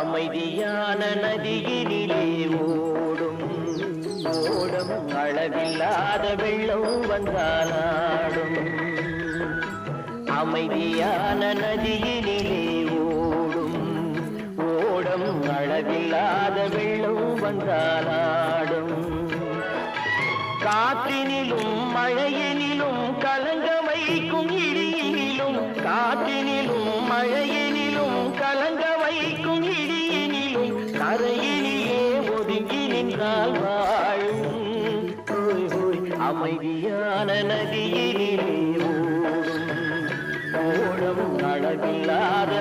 அமைதியான நதியினிலே ஓடும் ஓடும் அளவில்லாத வெள்ளம் வந்தாலாடும் அமைதியான நதியினிலே ஓடும் ஓடும் அளவில்லாத வெள்ளம் வந்தாலாடும் காற்றினிலும் மழையினிலும் கலங்க வைக்கும் இடியினிலும் காற்றினிலும் மழையினிலும் கலங்க வைக்கும் இடியினிலும் கரையினிலே ஒதுங்கி நின்றால் வாழும் அமைதியான நதியினிலே ஓடும் ஓடும் அளவில்லாத